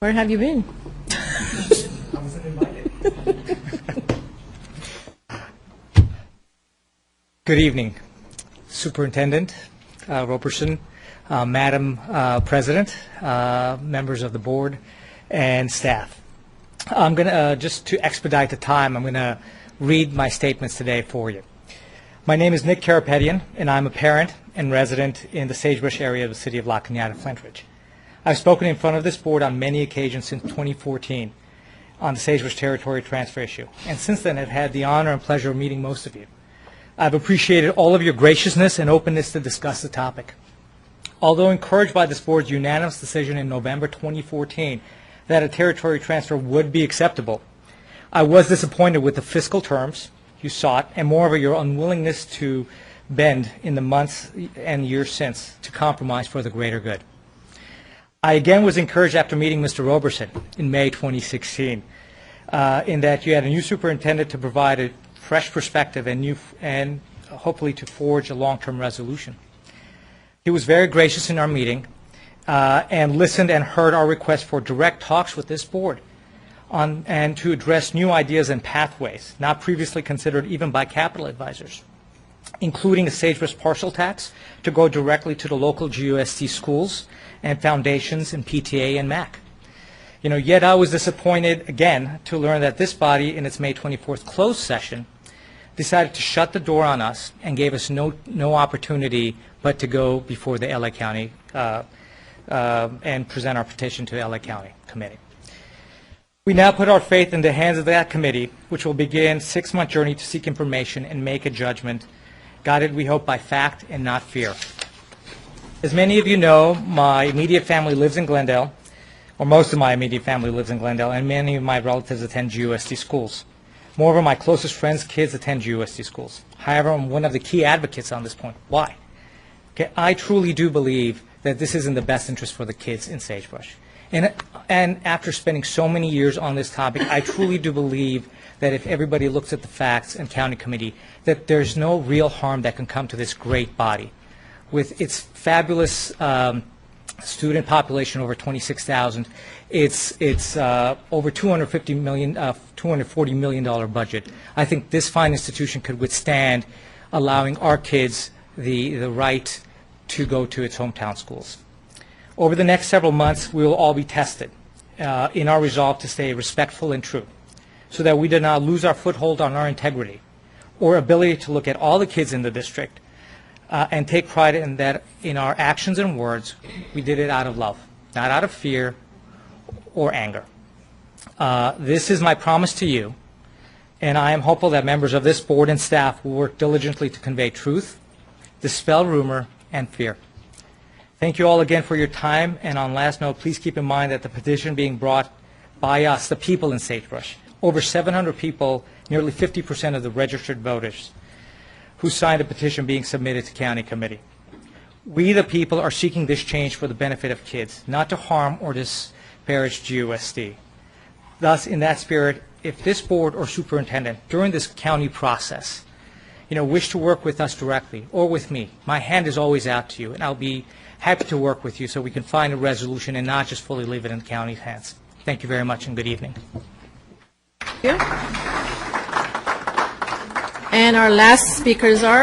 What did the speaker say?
Where have you been? I wasn't invited. Good evening, Superintendent Roberson, Madam President, members of the board, and staff. I'm going to, just to expedite the time, I'm going to read my statements today for you. My name is Nick Karapetian, and I'm a parent and resident in the Sagebrush area of the city of La Cañada, Flintridge. I've spoken in front of this board on many occasions since 2014 on the Sagebrush territory transfer issue, and since then I've had the honor and pleasure of meeting most of you. I've appreciated all of your graciousness and openness to discuss the topic. Although encouraged by this board's unanimous decision in November 2014 that a territory transfer would be acceptable, I was disappointed with the fiscal terms you sought, and moreover your unwillingness to bend in the months and years since to compromise for the greater good. I again was encouraged after meeting Mr. Roberson in May 2016 in that you had a new superintendent to provide a fresh perspective and hopefully to forge a long-term resolution. He was very gracious in our meeting and listened and heard our request for direct talks with this board and to address new ideas and pathways not previously considered even by capital advisors, including a Sagebrush partial tax to go directly to the local GUSD schools and foundations and PTA and MAC. Yet I was disappointed again to learn that this body in its May 24th closed session decided to shut the door on us and gave us no opportunity but to go before the LA County and present our petition to the LA County Committee. We now put our faith in the hands of that committee, which will begin a 6-month journey to seek information and make a judgment, guided, we hope, by fact and not fear. As many of you know, my immediate family lives in Glendale, or most of my immediate family lives in Glendale, and many of my relatives attend GUSD schools. Moreover, my closest friends' kids attend GUSD schools. However, I'm one of the key advocates on this point. Why? Okay, I truly do believe that this is in the best interest for the kids in Sagebrush. And after spending so many years on this topic, I truly do believe that if everybody looks at the facts and county committee, that there's no real harm that can come to this great body. With its fabulous student population, over 26,000, its over $240 million budget, I think this fine institution could withstand allowing our kids the right to go to its hometown schools. Over the next several months, we will all be tested in our resolve to stay respectful and true, so that we do not lose our foothold on our integrity or ability to look at all the kids in the district and take pride in that in our actions and words, we did it out of love, not out of fear or anger. This is my promise to you, and I am hopeful that members of this board and staff will work diligently to convey truth, dispel rumor, and fear. Thank you all again for your time, and on last note, please keep in mind that the petition being brought by us, the people in Sagebrush, over 700 people, nearly 50% of the registered voters, who signed a petition being submitted to county committee. We, the people, are seeking this change for the benefit of kids, not to harm or disparage GUSD. Thus, in that spirit, if this board or superintendent, during this county process, wish to work with us directly or with me, my hand is always out to you, and I'll be happy to work with you so we can find a resolution and not just fully leave it in the county's hands. Thank you very much, and good evening. Thank you. And our last speakers are